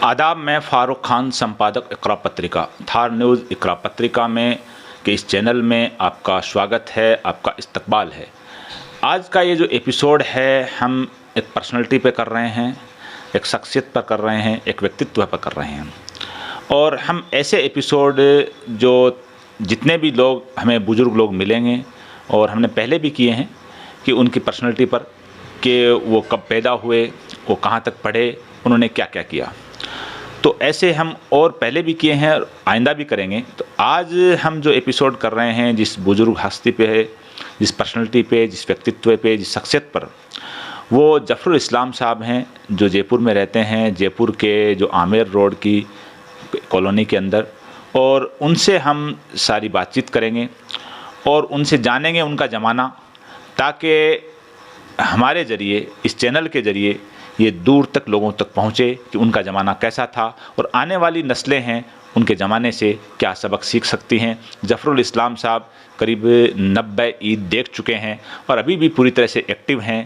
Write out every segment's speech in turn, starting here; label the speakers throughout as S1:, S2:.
S1: आदाब, मैं फ़ारूक खान, संपादक इक़रा पत्रिका, थार न्यूज़ इक़रा पत्रिका में के इस चैनल में आपका स्वागत है, आपका इस्तकबाल है। आज का ये जो एपिसोड है, हम एक पर्सनैलिटी पे कर रहे हैं, एक शख्सियत पर कर रहे हैं, एक व्यक्तित्व पर कर रहे हैं। और हम ऐसे एपिसोड जो जितने भी लोग हमें बुज़ुर्ग लोग मिलेंगे और हमने पहले भी किए हैं कि उनकी पर्सनैलिटी पर, कि वो कब पैदा हुए, वो कहाँ तक पढ़े, उन्होंने क्या क्या किया, तो ऐसे हम और पहले भी किए हैं और आइंदा भी करेंगे। तो आज हम जो एपिसोड कर रहे हैं, जिस बुज़ुर्ग हस्ती पे है, जिस पर्सनैलिटी पे, जिस व्यक्तित्व पे, जिस शख्सियत पर, वो ज़फ़रुल इस्लाम साहब हैं, जो जयपुर में रहते हैं, जयपुर के जो आमेर रोड की कॉलोनी के अंदर। और उनसे हम सारी बातचीत करेंगे और उनसे जानेंगे उनका ज़माना, ताकि हमारे ज़रिए, इस चैनल के ज़रिए ये दूर तक लोगों तक पहुँचे कि उनका ज़माना कैसा था और आने वाली नस्लें हैं उनके ज़माने से क्या सबक सीख सकती हैं। ज़फ़रुल इस्लाम साहब करीब 90 ईद देख चुके हैं और अभी भी पूरी तरह से एक्टिव हैं।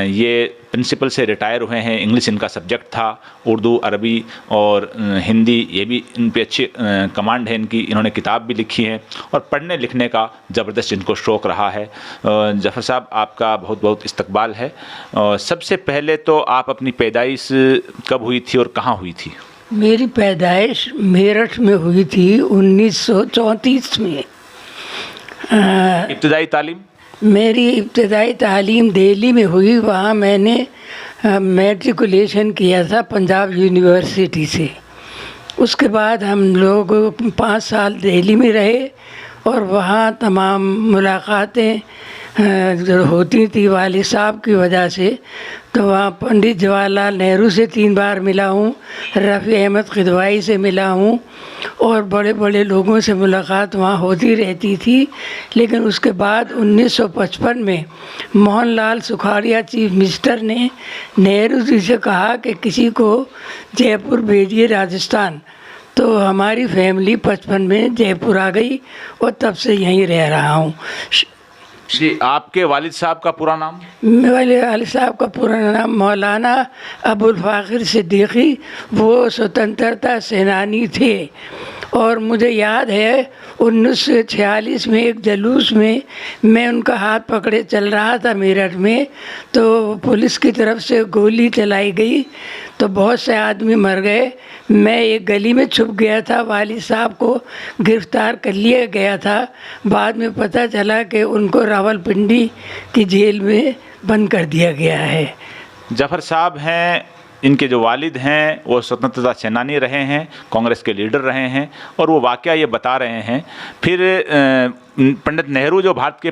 S1: ये प्रिंसिपल से रिटायर हुए हैं। इंग्लिश इनका सब्जेक्ट था, उर्दू, अरबी और हिंदी, ये भी इन पे अच्छी कमांड है इनकी। इन्होंने किताब भी लिखी है और पढ़ने लिखने का ज़बरदस्त इनको शौक़ रहा है। ज़फ़र साहब, आपका बहुत बहुत इस्तकबाल है। सबसे पहले तो आप अपनी पैदाइश कब हुई थी और कहाँ हुई थी?
S2: मेरी पैदाइश मेरठ में हुई थी 1934 में।
S1: इब्तदाई तालीम?
S2: मेरी इब्तदाई तालीम दिल्ली में हुई। वहाँ मैंने मैट्रिकुलेशन किया था पंजाब यूनिवर्सिटी से। उसके बाद हम लोग 5 साल दिल्ली में रहे और वहाँ तमाम मुलाकातें जो होती थी वालिद साहब की वजह से, तो वहाँ पंडित जवाहरलाल नेहरू से 3 बार मिला हूँ, रफ़ी अहमद किदवाई से मिला हूँ और बड़े बड़े लोगों से मुलाकात वहाँ होती रहती थी। लेकिन उसके बाद 1955 में मोहनलाल सुखाड़िया चीफ मिनिस्टर ने नेहरू जी से कहा कि किसी को जयपुर भेजिए, राजस्थान। तो हमारी फैमिली 55 में जयपुर आ गई और तब से यहीं रह रहा हूँ।
S1: जी, आपके वालिद साहब का पूरा नाम?
S2: मेरे वालिद साहब का पूरा नाम मौलाना अबुल फ़ाखिर सिद्दीकी। वो स्वतंत्रता सेनानी थे और मुझे याद है 1946 में एक जुलूस में मैं उनका हाथ पकड़े चल रहा था मेरठ में, तो पुलिस की तरफ से गोली चलाई गई तो बहुत से आदमी मर गए। मैं एक गली में छुप गया था, वालिद साहब को गिरफ़्तार कर लिया गया था। बाद में पता चला कि उनको रावलपिंडी की जेल में बंद कर दिया गया है।
S1: ज़फ़र साहब हैं, इनके जो वालिद हैं वो स्वतंत्रता सेनानी रहे हैं, कांग्रेस के लीडर रहे हैं और वो वाक़या ये बता रहे हैं। फिर पंडित नेहरू जो भारत के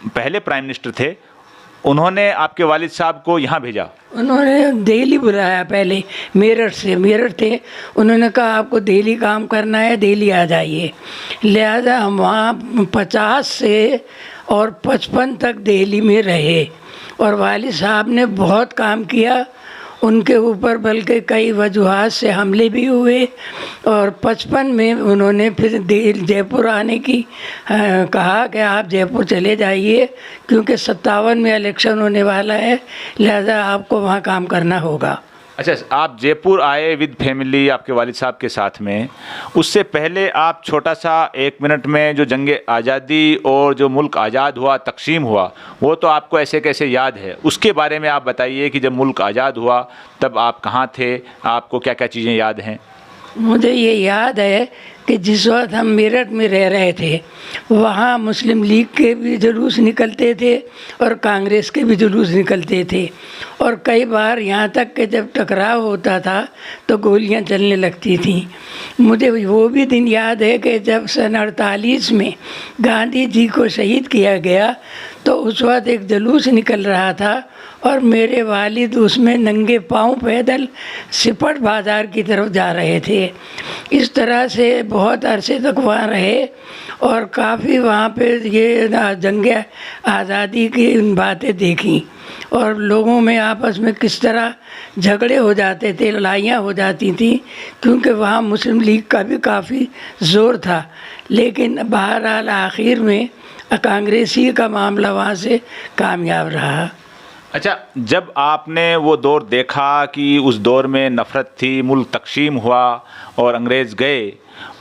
S1: पहले प्राइम मिनिस्टर थे, उन्होंने आपके वालिद साहब को यहाँ भेजा?
S2: उन्होंने दिल्ली बुलाया, पहले मेरठ से, मेरठ थे। उन्होंने कहा आपको दिल्ली काम करना है, दिल्ली आ जाइए। लिहाजा हम वहाँ 50 से और 55 तक दिल्ली में रहे और वालिद साहब ने बहुत काम किया। उनके ऊपर बल्कि कई वजूहात से हमले भी हुए और 55 में उन्होंने फिर जयपुर आने की कहा कि आप जयपुर चले जाइए, क्योंकि 57 में इलेक्शन होने वाला है, लिहाजा आपको वहाँ काम करना होगा।
S1: अच्छा, आप जयपुर आए विद फैमिली आपके वालिद साहब के साथ में। उससे पहले आप छोटा सा 1 मिनट में जो जंग आज़ादी और जो मुल्क आज़ाद हुआ, तक़सीम हुआ, वो तो आपको ऐसे कैसे याद है, उसके बारे में आप बताइए कि जब मुल्क आज़ाद हुआ तब आप कहाँ थे, आपको क्या क्या चीज़ें याद हैं?
S2: मुझे ये याद है कि जिस वक्त हम मेरठ में रह रहे थे, वहाँ मुस्लिम लीग के भी जुलूस निकलते थे और कांग्रेस के भी जुलूस निकलते थे और कई बार यहाँ तक कि जब टकराव होता था तो गोलियाँ चलने लगती थीं। मुझे वो भी दिन याद है कि जब सन 48 में गांधी जी को शहीद किया गया तो उस वक्त एक जुलूस निकल रहा था और मेरे वालिद उसमें नंगे पाँव पैदल सिपट बाज़ार की तरफ जा रहे थे। इस तरह से बहुत अरसे तक वहाँ रहे और काफ़ी वहाँ पे ये जंग आज़ादी की बातें देखी और लोगों में आपस में किस तरह झगड़े हो जाते थे, लड़ाइयाँ हो जाती थी, क्योंकि वहाँ मुस्लिम लीग का भी काफ़ी ज़ोर था। लेकिन बहरहाल आखिर में कांग्रेसी का मामला वहाँ से कामयाब रहा।
S1: अच्छा, जब आपने वो दौर देखा कि उस दौर में नफ़रत थी, मुल्क तक़सीम हुआ और अंग्रेज़ गए,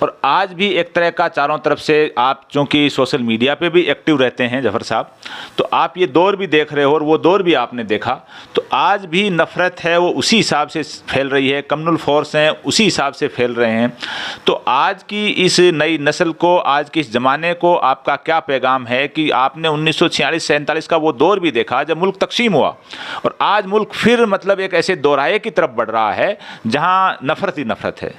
S1: और आज भी एक तरह का चारों तरफ से, आप चूँकि सोशल मीडिया पे भी एक्टिव रहते हैं जफ़र साहब, तो आप ये दौर भी देख रहे हो और वो दौर भी आपने देखा, तो आज भी नफ़रत है वो उसी हिसाब से फैल रही है, कम्युनल फोर्स हैं उसी हिसाब से फैल रहे हैं। तो आज की इस नई नस्ल को, आज के इस ज़माने को आपका क्या पैगाम है कि आपने 1946-47 का वो दौर भी देखा जब मुल्क तक़सीम हुआ, और आज मुल्क फिर मतलब एक ऐसे दोराहे की तरफ बढ़ रहा है जहाँ नफ़रत ही नफ़रत है।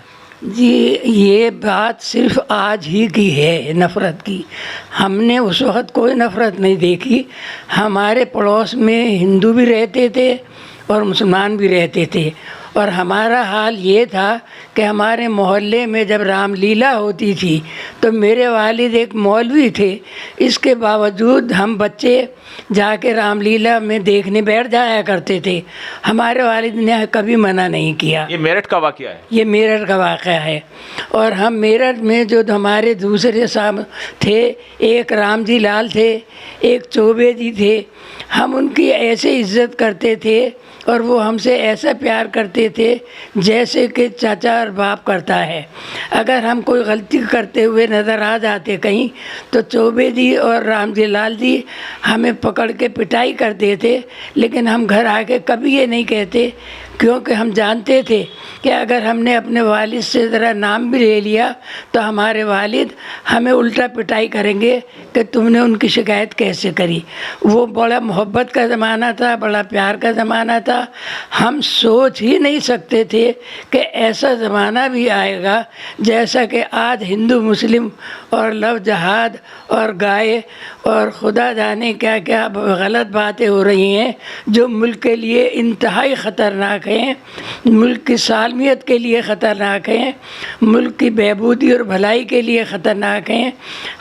S2: जी, ये बात सिर्फ आज ही की है नफ़रत की। हमने उस वक़्त कोई नफ़रत नहीं देखी। हमारे पड़ोस में हिंदू भी रहते थे और मुसलमान भी रहते थे, और हमारा हाल ये था कि हमारे मोहल्ले में जब रामलीला होती थी तो मेरे वालिद एक मौलवी थे, इसके बावजूद हम बच्चे जाके रामलीला में देखने बैठ जाया करते थे। हमारे वालिद ने कभी मना नहीं किया।
S1: ये मेरठ का वाक़या है?
S2: ये मेरठ का वाक़या है। और हम मेरठ में जो हमारे दूसरे साहब थे, एक राम जी लाल थे, एक चौबे जी थे, हम उनकी ऐसे इज़्ज़त करते थे और वो हमसे ऐसा प्यार करते थे जैसे कि चाचा और बाप करता है। अगर हम कोई गलती करते हुए नज़र आ जाते कहीं तो चौबे जी और राम जी लाल जी हमें पकड़ के पिटाई करते थे, लेकिन हम घर आके कभी ये नहीं कहते, क्योंकि हम जानते थे कि अगर हमने अपने वालिद से ज़रा नाम भी ले लिया तो हमारे वालिद हमें उल्टा पिटाई करेंगे कि तुमने उनकी शिकायत कैसे करी। वो बड़ा मोहब्बत का ज़माना था, बड़ा प्यार का ज़माना था। हम सोच ही नहीं सकते थे कि ऐसा ज़माना भी आएगा जैसा कि आज हिंदू मुस्लिम और लव जहाद और गाय और खुदा जाने क्या क्या गलत बातें हो रही हैं जो मुल्क के लिए इंतहाई ख़तरनाक हैं, मुल्क की सालमियत के लिए ख़तरनाक हैं, मुल्क की बहबूदी और भलाई के लिए ख़तरनाक हैं।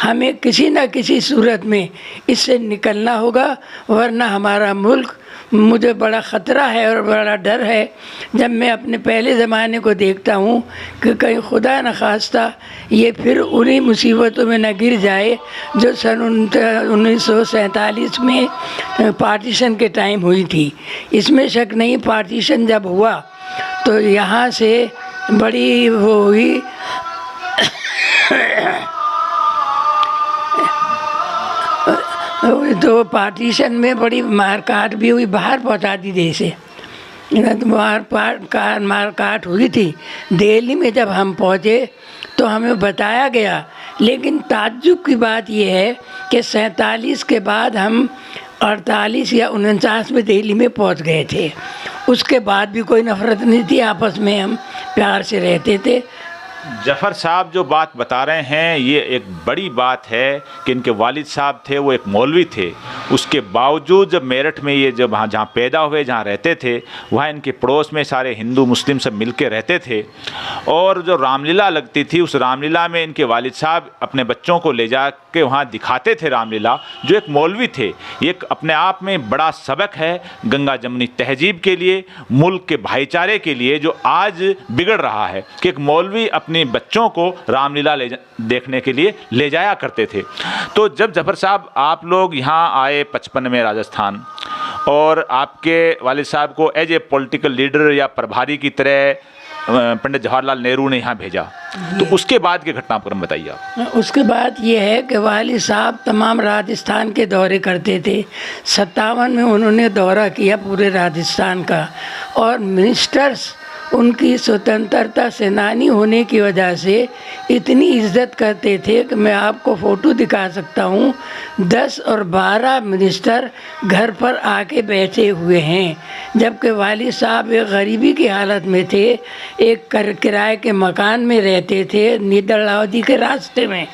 S2: हमें किसी न किसी सूरत में इससे निकलना होगा, वरना हमारा मुल्क, मुझे बड़ा ख़तरा है और बड़ा डर है जब मैं अपने पहले ज़माने को देखता हूँ कि कहीं खुदा न खास्ता ये फिर उन्हीं मुसीबतों में न गिर जाए जो सन 1947 में पार्टीशन के टाइम हुई थी। इसमें शक नहीं, पार्टीशन जब हुआ तो यहाँ से बड़ी वो हुई तो पार्टीशन में बड़ी मारकाट भी हुई, बाहर पहुंचा दी देश से। तो मारकाट हुई थी। दिल्ली में जब हम पहुंचे तो हमें बताया गया, लेकिन ताज्जुब की बात यह है कि 47 के बाद हम 48 या 49 में दिल्ली में पहुंच गए थे। उसके बाद भी कोई नफ़रत नहीं थी, आपस में हम प्यार से रहते थे।
S1: जफ़र साहब जो बात बता रहे हैं ये एक बड़ी बात है कि इनके वालिद साहब थे वो एक मौलवी थे, उसके बावजूद जब मेरठ में ये जब जहाँ पैदा हुए, जहाँ रहते थे, वहाँ इनके पड़ोस में सारे हिंदू मुस्लिम सब मिल के रहते थे। और जो रामलीला लगती थी उस रामलीला में इनके वालिद साहब अपने बच्चों को ले जा के वहाँ दिखाते थे रामलीला, जो एक मौलवी थे। ये अपने आप में बड़ा सबक है गंगा जमनी तहजीब के लिए, मुल्क के भाईचारे के लिए, जो आज बिगड़ रहा है कि एक मौलवी अपने बच्चों को रामलीला देखने के लिए ले जाया करते थे। तो जब जफ़र साहब आप लोग यहाँ आए 55 में राजस्थान, और आपके वालिद साहब को एज ए पॉलिटिकल लीडर या प्रभारी की तरह पंडित जवाहरलाल नेहरू ने यहाँ भेजा, तो उसके बाद के घटनाक्रम बताइए आप।
S2: उसके बाद ये है कि वालिद साहब तमाम राजस्थान के दौरे करते थे। 57 में उन्होंने दौरा किया पूरे राजस्थान का, और मिनिस्टर्स उनकी स्वतंत्रता सेनानी होने की वजह से इतनी इज्जत करते थे कि मैं आपको फ़ोटो दिखा सकता हूँ। 10 और 12 मिनिस्टर घर पर आके बैठे हुए हैं, जबकि वालिद साहब एक गरीबी की हालत में थे, एक किराए के मकान में रहते थे नीदरलावदी के रास्ते में।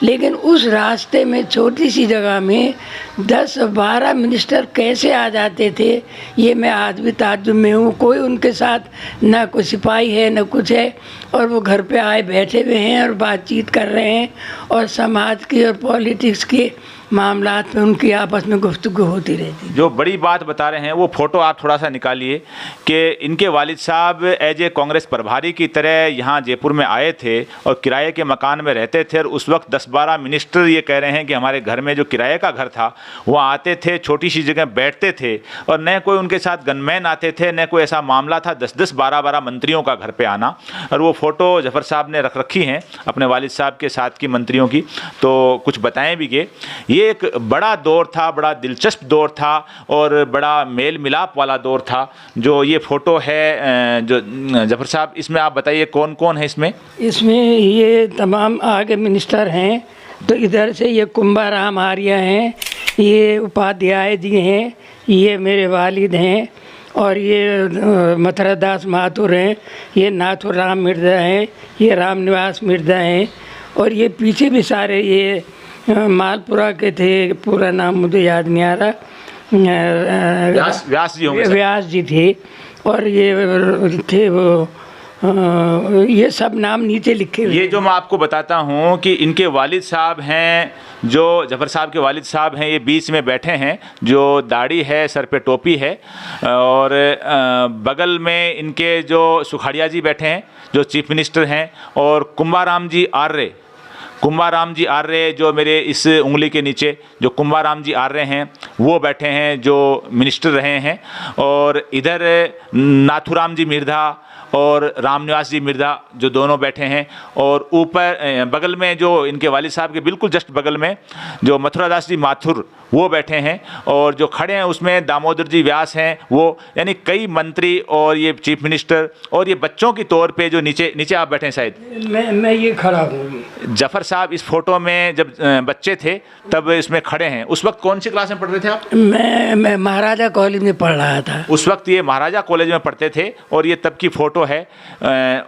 S2: लेकिन उस रास्ते में छोटी सी जगह में 10-12 मिनिस्टर कैसे आ जाते थे, ये मैं आज भी ताज्जुब में हूँ। कोई उनके साथ ना कोई सिपाही है ना कुछ है, और वो घर पे आए बैठे हुए हैं और बातचीत कर रहे हैं और समाज की और पॉलिटिक्स की मामलात पे उनकी आपस में गुफ्तगू होती रहती।
S1: जो बड़ी बात बता रहे हैं वो फ़ोटो आप थोड़ा सा निकालिए कि इनके वालिद साहब एज ए कांग्रेस प्रभारी की तरह यहाँ जयपुर में आए थे और किराए के मकान में रहते थे, और उस वक्त 10-12 मिनिस्टर ये कह रहे हैं कि हमारे घर में जो किराए का घर था वहाँ आते थे, छोटी सी जगह बैठते थे, और न कोई उनके साथ गनमैन आते थे, न कोई ऐसा मामला था 10-10, 12-12 मंत्रियों का घर पे आना। और वो फ़ोटो जफ़र साहब ने रख रखी हैं अपने वालिद साहब के साथ की मंत्रियों की, तो कुछ बताएं भी कि ये एक बड़ा दौर था, बड़ा दिलचस्प दौर था और बड़ा मेल मिलाप वाला दौर था। जो ये फ़ोटो है जो जफ़र साहब, इसमें आप बताइए कौन कौन है इसमें?
S2: इसमें ये तमाम आगे मिनिस्टर हैं, तो इधर से ये कुंभाराम आर्य हैं, ये उपाध्याय जी हैं, ये मेरे वालिद हैं, और ये मथुरादास माथुर हैं, ये नाथुराम मिर्ज़ा हैं, ये रामनिवास मिर्ज़ा हैं, और ये पीछे भी सारे ये मालपुरा के थे, पूरा नाम मुझे याद नहीं आ रहा,
S1: व्यास जी होंगे,
S2: व्यास जी थे, और ये थे वो ये सब नाम नीचे लिखे हुए।
S1: ये जो मैं आपको बताता हूँ कि इनके वालिद साहब हैं, जो जफ़र साहब के वालिद साहब हैं, ये बीच में बैठे हैं, जो दाढ़ी है, सर पे टोपी है, और बगल में इनके जो सुखाड़िया जी बैठे हैं जो चीफ मिनिस्टर हैं, और कुंभाराम जी आर्य जो मेरे इस उंगली के नीचे जो कुंभाराम जी आर्य हैं वो बैठे हैं, जो मिनिस्टर रहे हैं, और इधर नाथुराम जी मिर्धा और रामनिवास जी मिर्धा जो दोनों बैठे हैं, और ऊपर बगल में जो इनके वालिद साहब के बिल्कुल जस्ट बगल में जो मथुरादास जी माथुर वो बैठे हैं, और जो खड़े हैं उसमें दामोदर जी व्यास हैं वो, यानी कई मंत्री और ये चीफ मिनिस्टर, और ये बच्चों की तौर पे जो नीचे आप बैठे हैं शायद
S2: मैं ये खड़ा हूँ।
S1: जफ़र साहब इस फोटो में जब बच्चे थे तब इसमें खड़े हैं। उस वक्त कौन सी क्लास में पढ़ रहे थे आप?
S2: मैं महाराजा कॉलेज में पढ़ रहा था।
S1: उस वक्त ये महाराजा कॉलेज में पढ़ते थे, और ये तब की फ़ोटो है।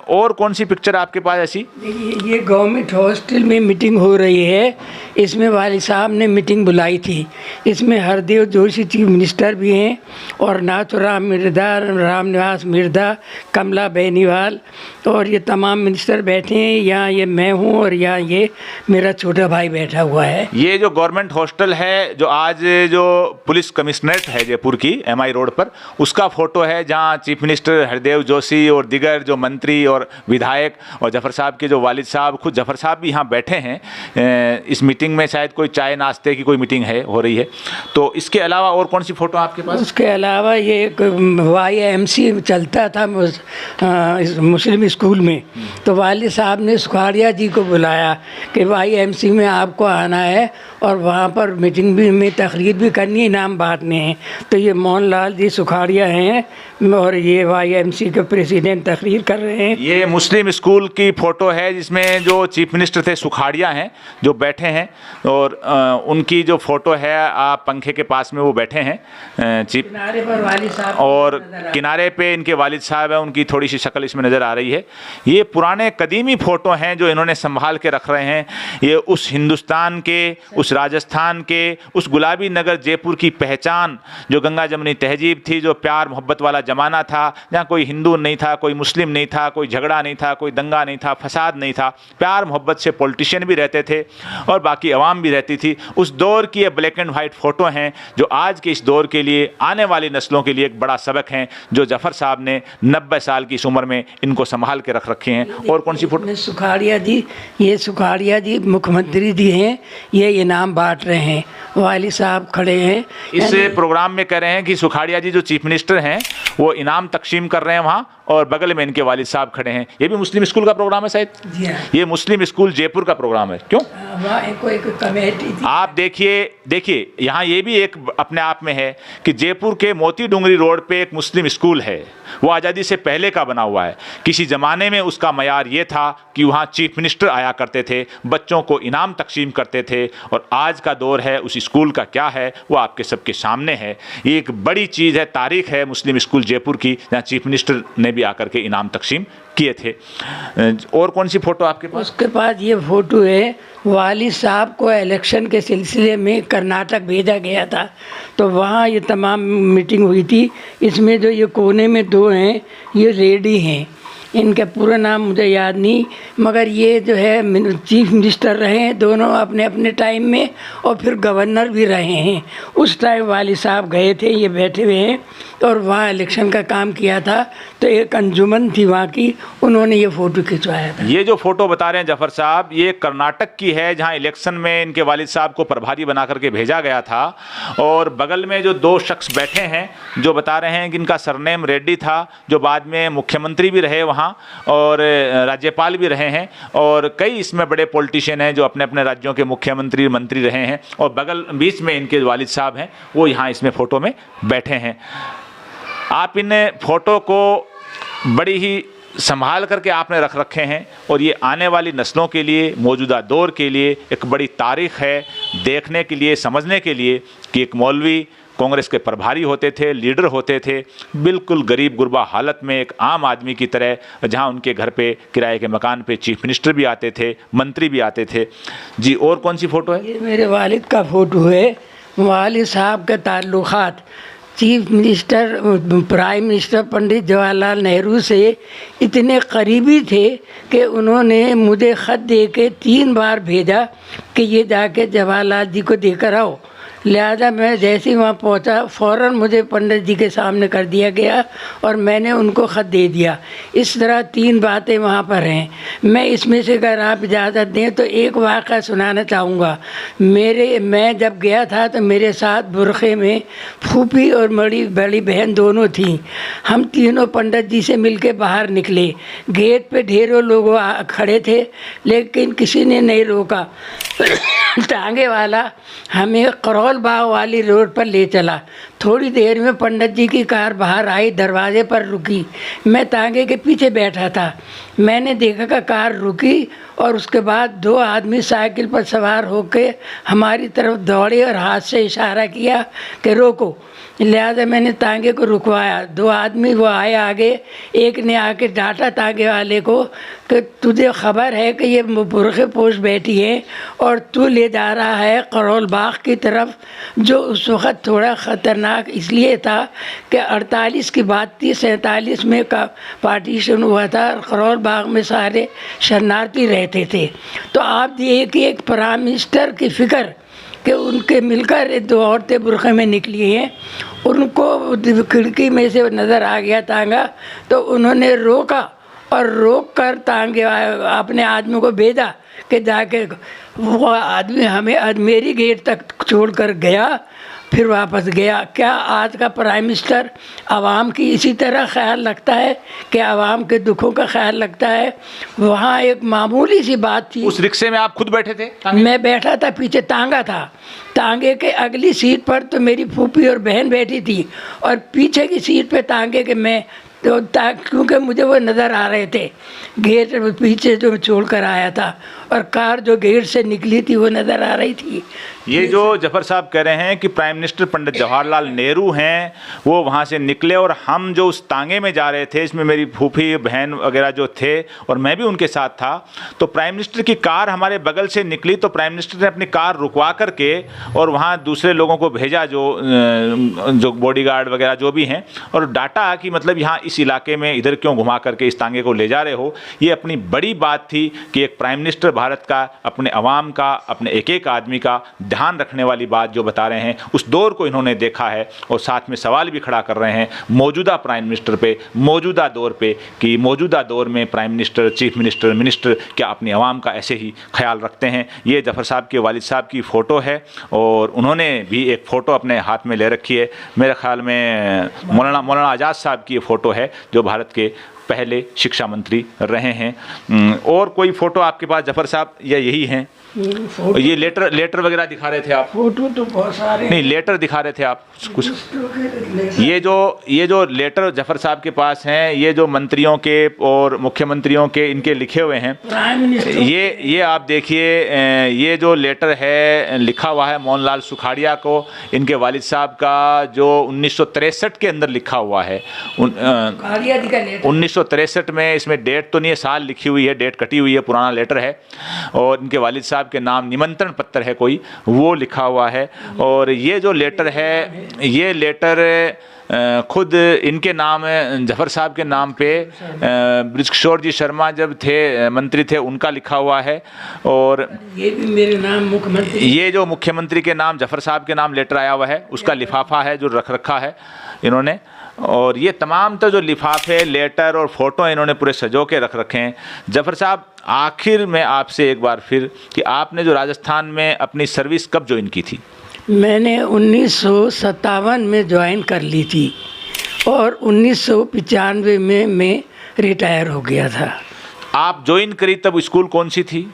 S1: और कौन सी पिक्चर आपके पास ऐसी?
S2: ये गवर्नमेंट हॉस्टल में मीटिंग हो रही है, इसमें वालिद साहब ने मीटिंग बुलाई थी। इसमें हरदेव जोशी चीफ मिनिस्टर भी हैं, और नाथुराम मिर्धा, रामनिवास मिर्धा, कमला बेनीवाल, और ये तमाम मिनिस्टर बैठे हैं। यहाँ ये मैं हूँ, और यहाँ ये मेरा छोटा भाई बैठा हुआ है।
S1: ये जो गवर्नमेंट हॉस्टल है, जो आज जो पुलिस कमिश्नरेट है जयपुर की MI रोड पर, उसका फ़ोटो है, जहाँ चीफ मिनिस्टर हरदेव जोशी और दिगर जो मंत्री और विधायक और जफ़र साहब के जो वालिद साहब, खुद जफ़र साहब भी यहाँ बैठे हैं। इस मीटिंग में शायद कोई चाय नाश्ते की कोई मीटिंग हो रही है। तो इसके अलावा और कौन सी फ़ोटो आपके पास?
S2: उसके अलावा ये एक YMC चलता था मुस्लिम स्कूल में, तो वालिद साहब ने सुखाड़िया जी को बुलाया कि YMC में आपको आना है, और वहाँ पर मीटिंग भी में तकरीर भी करनी है, इनाम बांटने हैं। तो ये मोहन लाल जी सुखाड़िया हैं, और ये YMC के प्रेसिडेंट तकरीर कर रहे हैं।
S1: ये मुस्लिम स्कूल की फ़ोटो है जिसमें जो चीफ मिनिस्टर थे सुखाड़िया हैं जो बैठे हैं, और उनकी जो फ़ोटो है आप पंखे के पास में वो बैठे हैं चीफ,
S2: किनारे पर वालिद साहब,
S1: और किनारे पे इनके वालिद साहब हैं, उनकी थोड़ी सी शक्ल इसमें नज़र आ रही है। ये पुराने कदीमी फ़ोटो हैं जो इन्होंने संभाल के रख रहे हैं। ये उस हिंदुस्तान के, उस राजस्थान के, उस गुलाबी नगर जयपुर की पहचान, जो गंगा जमुनी तहजीब थी, जो प्यार मोहब्बत वाला ज़माना था, जहाँ कोई हिंदू नहीं था, कोई मुस्लिम नहीं था, कोई झगड़ा नहीं था, कोई दंगा नहीं था, फसाद नहीं था, प्यार मोहब्बत से पॉलिटिशियन भी रहते थे और बाकी अवाम भी रहती थी। उस दौर की ये ब्लैक एंड वाइट फ़ोटो हैं जो आज के इस दौर के लिए, आने वाली नस्लों के लिए एक बड़ा सबक हैं, जो जफ़र साहब ने 90 साल की इस उम्र में इनको संभाल के रख रखे हैं। और कौन सी फ़ोटो?
S2: सुखाड़िया जी, ये सुखाड़िया जी मुख्यमंत्री जी हैं, ये इनाम बांट रहे हैं, वालिद साहब खड़े हैं।
S1: इस प्रोग्राम में कह रहे हैं कि सुखाड़िया जी जो चीफ मिनिस्टर हैं वो इनाम तकसीम कर रहे हैं वहाँ, और बगल में इनके वालिद साहब खड़े हैं। ये भी मुस्लिम स्कूल का प्रोग्राम है शायद? ये मुस्लिम स्कूल जयपुर का प्रोग्राम है। क्यों?
S2: एक कमेटी थी।
S1: आप देखिए यहाँ ये भी एक अपने आप में है कि जयपुर के मोती डूंगरी रोड पे एक मुस्लिम स्कूल है, वो आज़ादी से पहले का बना हुआ है। किसी ज़माने में उसका मयार ये था कि वहाँ चीफ मिनिस्टर आया करते थे, बच्चों को इनाम तकसीम करते थे, और आज का दौर है उस स्कूल का क्या है वो आपके सबके सामने है। ये एक बड़ी चीज़ है, तारीख है मुस्लिम स्कूल जयपुर की, जहाँ चीफ मिनिस्टर ने भी आकर के इनाम तकसीम किए थे। और कौन सी फ़ोटो आपके पास?
S2: उसके बाद ये फ़ोटो है, वालिद साहब को इलेक्शन के सिलसिले में कर्नाटक भेजा गया था, तो वहाँ ये तमाम मीटिंग हुई थी। इसमें जो ये कोने में दो हैं ये लेडी हैं, इनका पूरा नाम मुझे याद नहीं, मगर ये जो है चीफ मिनिस्टर रहे हैं दोनों अपने अपने टाइम में, और फिर गवर्नर भी रहे हैं। उस टाइम वाली साहब गए थे, ये बैठे हुए हैं, और वहाँ इलेक्शन का काम किया था, तो एक अंजुमन थी वहाँ की, उन्होंने ये फ़ोटो खिंचवाया था।
S1: ये जो फोटो बता रहे हैं जफर साहब, ये कर्नाटक की है, जहाँ इलेक्शन में इनके वालिद साहब को प्रभारी बना करके भेजा गया था। और बगल में जो दो शख्स बैठे हैं जो बता रहे हैं कि इनका सरनेम रेड्डी था, जो बाद में मुख्यमंत्री भी रहे वहाँ और राज्यपाल भी रहे हैं, और कई इसमें बड़े पॉलिटिशियन हैं जो अपने अपने राज्यों के मुख्यमंत्री मंत्री रहे हैं, और बगल बीच में इनके वालिद साहब हैं, वो यहाँ इसमें फ़ोटो में बैठे हैं। आप इन फ़ोटो को बड़ी ही संभाल करके आपने रख रखे हैं, और ये आने वाली नस्लों के लिए, मौजूदा दौर के लिए एक बड़ी तारीख़ है, देखने के लिए, समझने के लिए कि एक मौलवी कांग्रेस के प्रभारी होते थे, लीडर होते थे, बिल्कुल गरीब गुरबा हालत में एक आम आदमी की तरह, जहां उनके घर पे किराए के मकान पे चीफ मिनिस्टर भी आते थे, मंत्री भी आते थे। जी, और कौन सी फ़ोटो है?
S2: ये मेरे वालिद का फ़ोटो है। वालिद साहब के ताल्लुकात chief minister, prime minister Pandit Jawaharlal Nehru से इतने करीबी थे कि उन्होंने मुझे ख़त दे के 3 बार भेजा कि ये जाके जवाहरलाल जी को देकर आओ। लिहाजा मैं जैसे ही वहाँ पहुँचा, फ़ौरन मुझे पंडित जी के सामने कर दिया गया और मैंने उनको ख़त दे दिया। इस तरह 3 बातें वहाँ पर हैं। मैं इसमें से अगर आप इजाज़त दें तो एक वाक़या सुनाना चाहूँगा। मैं जब गया था तो मेरे साथ बुरखे में फूफी और बड़ी बहन दोनों थीं। हम तीनों पंडित जी से मिल के बाहर निकले। गेट पे ढेरों लोग खड़े थे, लेकिन किसी ने नहीं रोका। टांगे वाला हमें करौल बाग वाली रोड पर ले चला। थोड़ी देर में पंडित जी की कार बाहर आई, दरवाजे पर रुकी। मैं तांगे के पीछे बैठा था। मैंने देखा कि कार रुकी और उसके बाद 2 आदमी साइकिल पर सवार होकर हमारी तरफ दौड़े और हाथ से इशारा किया कि रोको। लिहाजा मैंने तांगे को रुकवाया। 2 आदमी वो आए आगे, एक ने आके डांटा तांगे वाले को कि तुझे खबर है कि ये बुरखे पोश बैठी है और तू ले जा रहा है करौल बाग की तरफ, जो उस वक़्त थोड़ा ख़तरनाक इसलिए था कि 48 की बात थी, 47 में का पार्टीशन हुआ था और करौल बाग में सारे शरणार्थी रहते थे। तो आप ये कि एक प्राइम मिनिस्टर की फ़िक्र कि उनके मिलकर 2 औरतें बुरखे में निकली हैं, उनको खिड़की में से नज़र आ गया तांगा, तो उन्होंने रोका और रोक कर तांगे अपने आदमी को भेजा कि जाके वो आदमी हमें मेरी गेट तक छोड़ कर गया, फिर वापस गया। क्या आज का प्राइम मिनिस्टर आवाम की इसी तरह ख्याल रखता है कि आवाम के दुखों का ख्याल रखता है? वहाँ एक मामूली सी बात थी।
S1: उस रिक्शे में आप खुद बैठे थे?
S2: मैं बैठा था, पीछे तांगा था। तांगे के अगली सीट पर तो मेरी फूफी और बहन बैठी थी और पीछे की सीट पे तांगे के मैं, तो क्योंकि मुझे वो नज़र आ रहे थे गेट पीछे जो छोड़ कर आया था, और कार जो गेट से निकली थी वो नज़र आ रही थी।
S1: ये जो जफर साहब कह रहे हैं कि प्राइम मिनिस्टर पंडित जवाहरलाल नेहरू हैं, वो वहाँ से निकले और हम जो उस तांगे में जा रहे थे, इसमें मेरी फूफी बहन वगैरह जो थे और मैं भी उनके साथ था, तो प्राइम मिनिस्टर की कार हमारे बगल से निकली, तो प्राइम मिनिस्टर ने अपनी कार रुकवा करके और वहाँ दूसरे लोगों को भेजा जो बॉडीगार्ड वगैरह जो भी हैं, और डाटा कि मतलब यहाँ इस इलाके में इधर क्यों घुमा करके इस तांगे को ले जा रहे हो। ये अपनी बड़ी बात थी कि एक प्राइम मिनिस्टर भारत का अपने अवाम का, अपने एक एक आदमी का ध्यान रखने वाली बात जो बता रहे हैं, उस दौर को इन्होंने देखा है और साथ में सवाल भी खड़ा कर रहे हैं मौजूदा प्राइम मिनिस्टर पे, मौजूदा दौर पे, कि मौजूदा दौर में प्राइम मिनिस्टर, चीफ मिनिस्टर क्या अपने अवाम का ऐसे ही ख्याल रखते हैं। ये जफर साहब के वालिद साहब की फ़ोटो है और उन्होंने भी एक फ़ोटो अपने हाथ में ले रखी है। मेरे ख्याल में मौलाना आज़ाद साहब की ये फ़ोटो है जो भारत के पहले शिक्षा मंत्री रहे हैं। और कोई फ़ोटो आपके पास जफर साहब या यही हैं? ये लेटर वगैरह दिखा रहे थे आप?
S2: फोटो तो बहुत सारे
S1: नहीं, लेटर दिखा रहे थे आप कुछ। ये जो लेटर जफर साहब के पास हैं, ये जो मंत्रियों के और मुख्यमंत्रियों के इनके लिखे हुए हैं, ये आप देखिए, ये जो लेटर है लिखा हुआ है मोहनलाल सुखाड़िया को, इनके वालिद साहब का, जो 1963 के अंदर लिखा हुआ है। 1963 में, इसमें डेट तो नहीं है, साल लिखी हुई है, डेट कटी हुई है, पुराना लेटर है, और इनके वालिद साहब के नाम निमंत्रण पत्र है कोई, वो लिखा हुआ है। और ये जो लेटर है, ये लेटर खुद इनके नाम जफर साहब के नाम पे बृजकिशोर जी शर्मा जब थे मंत्री थे उनका लिखा हुआ है, और
S2: ये भी मेरे नाम मुख्यमंत्री,
S1: ये जो मुख्यमंत्री के नाम जफर साहब के नाम लेटर आया हुआ है उसका लिफाफा है जो रख रखा है इन्होंने। और ये तमाम तो जो लिफाफे, लेटर और फ़ोटो इन्होंने पूरे सजो के रख रखे हैं। जफर साहब, आखिर में आपसे एक बार फिर कि आपने जो राजस्थान में अपनी सर्विस कब ज्वाइन की थी?
S2: मैंने 1957 में ज्वाइन कर ली थी और 1995 में मैं रिटायर हो गया था।
S1: आप ज्वाइन करी तब स्कूल कौन सी थी?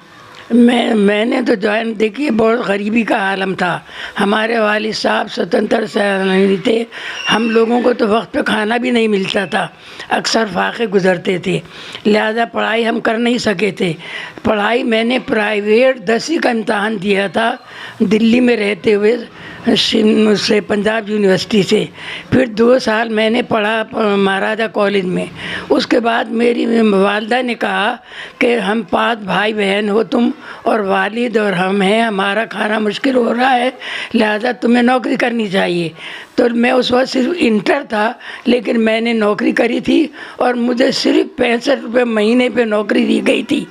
S2: मैंने तो ज्वाइन, देखिए बहुत गरीबी का आलम था। हमारे वालिद साहब स्वतंत्र सेनानी थे, हम लोगों को तो वक्त पे खाना भी नहीं मिलता था, अक्सर फाके गुजरते थे, लिहाजा पढ़ाई हम कर नहीं सके थे। पढ़ाई मैंने प्राइवेट 10वीं का इम्तहान दिया था दिल्ली में रहते हुए से पंजाब यूनिवर्सिटी से। फिर 2 साल मैंने पढ़ा महाराजा कॉलेज में। उसके बाद मेरी वालदा ने कहा कि हम 5 भाई बहन हो तुम, और वालिद और हम हैं, हमारा खाना मुश्किल हो रहा है, लिहाजा तुम्हें नौकरी करनी चाहिए। तो मैं उस वक्त सिर्फ इंटर था, लेकिन मैंने नौकरी करी थी और मुझे सिर्फ 65 रुपये महीने पे नौकरी दी गई थी।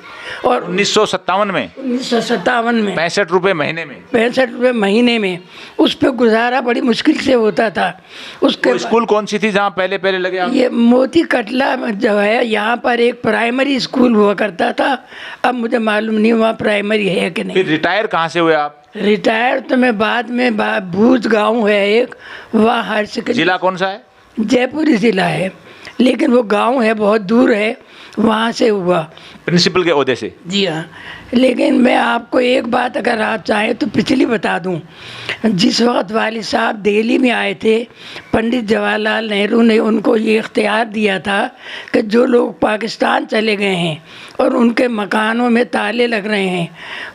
S2: और
S1: 1957 में
S2: 1957 में
S1: 65 रुपये महीने में,
S2: 65 रुपये महीने में, उस पर गुजारा बड़ी मुश्किल से होता था। उसके
S1: स्कूल कौन सी थी जहाँ पहले पहले लगे आप?
S2: ये मोती कटला जो है, यहाँ पर एक प्राइमरी स्कूल हुआ करता था, अब मुझे मालूम नहीं वहाँ प्राइमरी है कि नहीं।
S1: फिर रिटायर कहाँ से हुए आप?
S2: रिटायर तो मैं बाद में भूज गांव है एक, वहाँ हायर सेकेंडरी।
S1: जिला कौन सा है?
S2: जयपुर ज़िला है, लेकिन वो गांव है, बहुत दूर है, वहाँ से हुआ।
S1: प्रिंसिपल के ओहदे से?
S2: जी हाँ। लेकिन मैं आपको एक बात अगर आप चाहें तो पिछली बता दूं। जिस वक्त वालिद साहब दिल्ली में आए थे, पंडित जवाहरलाल नेहरू ने उनको ये इख्तियार दिया था कि जो लोग पाकिस्तान चले गए हैं और उनके मकानों में ताले लग रहे हैं,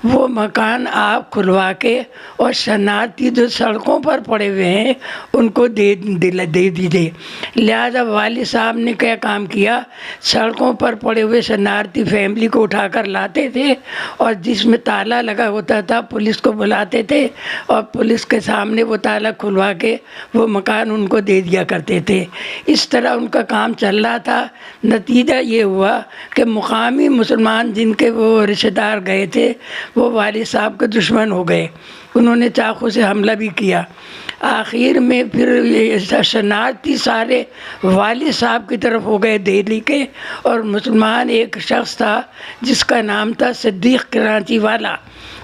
S2: वो मकान आप खुलवा के और शरणार्थी जो सड़कों पर पड़े हुए हैं उनको दे दीजिए। लिहाजा वालिद साहब ने क्या काम किया, सड़कों पर पड़े हुए शरणार्थी फैमिली को उठाकर लाते थे और जिसमें ताला लगा होता था पुलिस को बुलाते थे और पुलिस के सामने वो ताला खुलवा के वो मकान उनको दे दिया करते थे। इस तरह उनका काम चल रहा था। नतीजा ये हुआ कि मुकामी मुसलमान जिनके वो रिश्तेदार गए थे वो वालिद साहब के दुश्मन हो गए, उन्होंने चाकू से हमला भी किया। आखिर में फिर शरणार्थी सारे वालिद साहब की तरफ हो गए दिल्ली के, और मुसलमान एक शख्स था जिसका नाम था सिद्दीक कराची वाला,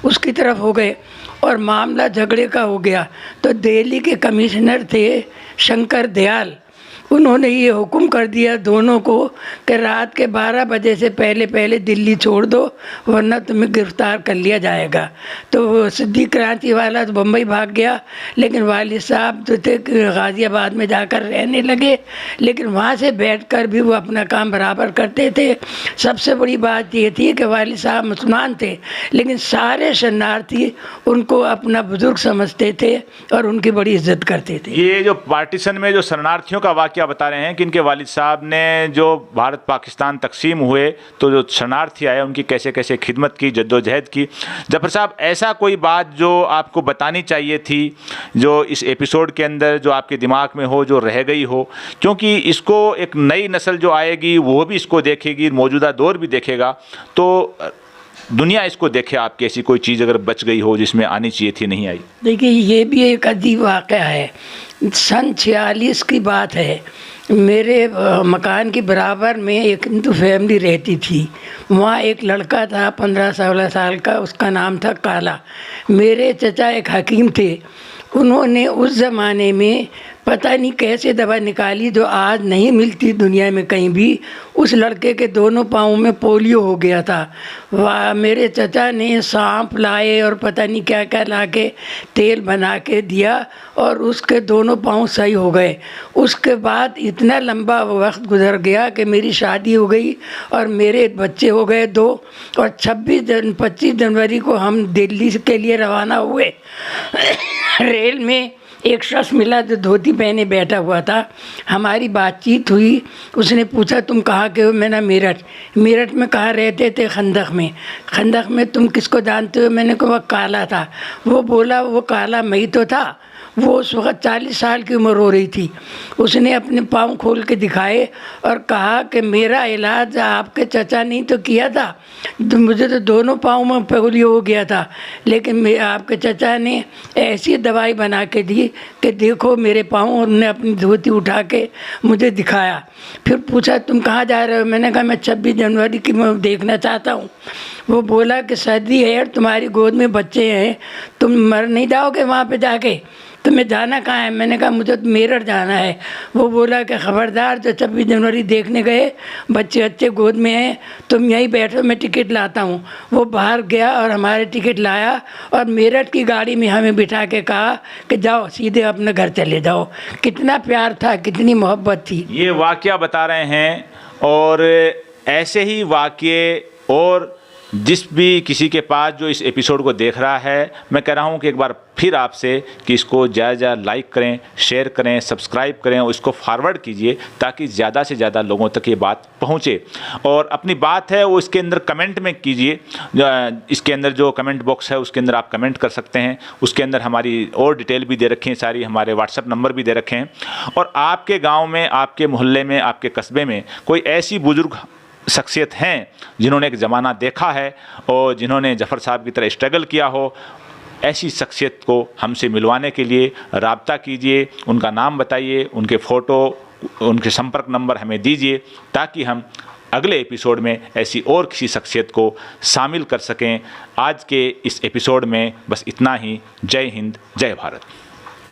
S2: उसकी तरफ हो गए और मामला झगड़े का हो गया। तो दिल्ली के कमिश्नर थे शंकर दयाल, उन्होंने ये हुक्म कर दिया दोनों को कि रात के 12 बजे से पहले पहले दिल्ली छोड़ दो वरना तुम्हें गिरफ़्तार कर लिया जाएगा। तो वो सिद्दीक कराची वाला तो बम्बई भाग गया, लेकिन वालिद साहब जो थे गाज़ियाबाद में जाकर रहने लगे, लेकिन वहाँ से बैठकर भी वो अपना काम बराबर करते थे। सबसे बड़ी बात ये थी कि वालिद साहब मुसलमान थे, लेकिन सारे शरणार्थी उनको अपना बुजुर्ग समझते थे और उनकी बड़ी इज्जत करते थे।
S1: ये जो पार्टीशन में जो शरणार्थियों का वाक़या बता रहे हैं कि इनके वालिद साहब ने जो भारत पाकिस्तान तकसीम हुए तो जो शरणार्थी आए उनकी कैसे कैसे खिदमत की, जद्दोजहद की। जफर साहब, ऐसा कोई बात जो आपको बतानी चाहिए थी जो इस एपिसोड के अंदर जो आपके दिमाग में हो, जो रह गई हो, क्योंकि इसको एक नई नस्ल जो आएगी वो भी इसको देखेगी, मौजूदा दौर भी देखेगा, तो दुनिया इसको देखे आपकी ऐसी कोई चीज़ अगर बच गई हो जिसमें आनी चाहिए थी, नहीं आई।
S2: देखिए, ये भी एक अजीब वाक़या है। सन 46 की बात है, मेरे मकान के बराबर में एक हिंदू फैमिली रहती थी। वहाँ एक लड़का था 15-16 साल का, उसका नाम था काला। मेरे चचा एक हकीम थे, उन्होंने उस ज़माने में पता नहीं कैसे दवा निकाली जो आज नहीं मिलती दुनिया में कहीं भी। उस लड़के के दोनों पाँवों में पोलियो हो गया था। वाह, मेरे चचा ने सांप लाए और पता नहीं क्या क्या ला के तेल बना के दिया और उसके दोनों पाँव सही हो गए। उसके बाद इतना लंबा वक्त गुजर गया कि मेरी शादी हो गई और मेरे बच्चे हो गए 2, और 25 जनवरी को हम दिल्ली के लिए रवाना हुए। रेल में एक शख्स मिला जो धोती पहने बैठा हुआ था, हमारी बातचीत हुई। उसने पूछा तुम कहाँ के हो? मैंने मेरठ में कहाँ रहते थे? खंदक में तुम किसको जानते हो? मैंने कहा काला था। वो बोला वो काला मैं ही तो था। वो उस वक़्त 40 साल की उम्र हो रही थी। उसने अपने पाँव खोल के दिखाए और कहा कि मेरा इलाज आपके चचा ने तो किया था, तो मुझे तो दोनों पाँव में पोलियो हो गया था, लेकिन आपके चचा ने ऐसी दवाई बना के दी कि देखो मेरे पाँव। उन्होंने अपनी धोती उठा के मुझे दिखाया। फिर पूछा तुम कहाँ जा रहे हो? मैंने कहा मैं 26 जनवरी की मैं देखना चाहता हूँ। वो बोला कि सर्दी है और तुम्हारी गोद में बच्चे हैं, तुम मर नहीं जाओगे वहाँ पे जाके, तुम्हें जाना कहाँ है? मैंने कहा मुझे तो मेरठ जाना है। वो बोला कि ख़बरदार, जो 26 जनवरी देखने गए बच्चे गोद में हैं, तुम यहीं बैठो, मैं टिकट लाता हूँ। वो बाहर गया और हमारे टिकट लाया और मेरठ की गाड़ी में हमें बिठा के कहा कि जाओ सीधे अपने घर चले जाओ। कितना प्यार था, कितनी मोहब्बत थी।
S1: ये वाक़या बता रहे हैं, और ऐसे ही वाक़ये और जिस भी किसी के पास जो इस एपिसोड को देख रहा है, मैं कह रहा हूँ कि एक बार फिर आपसे कि इसको ज़्यादा लाइक करें, शेयर करें, सब्सक्राइब करें और इसको फॉरवर्ड कीजिए ताकि ज़्यादा से ज़्यादा लोगों तक ये बात पहुँचे। और अपनी बात है वो इसके अंदर कमेंट में कीजिए। इसके अंदर जो कमेंट बॉक्स है उसके अंदर आप कमेंट कर सकते हैं। उसके अंदर हमारी और डिटेल भी दे रखी हैं, सारी हमारे व्हाट्सएप नंबर भी दे रखे हैं। और आपके गाँव में, आपके मोहल्ले में, आपके कस्बे में कोई ऐसी बुज़ुर्ग शख्सियत हैं जिन्होंने एक ज़माना देखा है और जिन्होंने जफ़र साहब की तरह स्ट्रगल किया हो, ऐसी शख्सियत को हमसे मिलवाने के लिए राब्ता कीजिए। उनका नाम बताइए, उनके फ़ोटो, उनके संपर्क नंबर हमें दीजिए ताकि हम अगले एपिसोड में ऐसी और किसी शख्सियत को शामिल कर सकें। आज के इस एपिसोड में बस इतना ही। जय हिंद, जय भारत।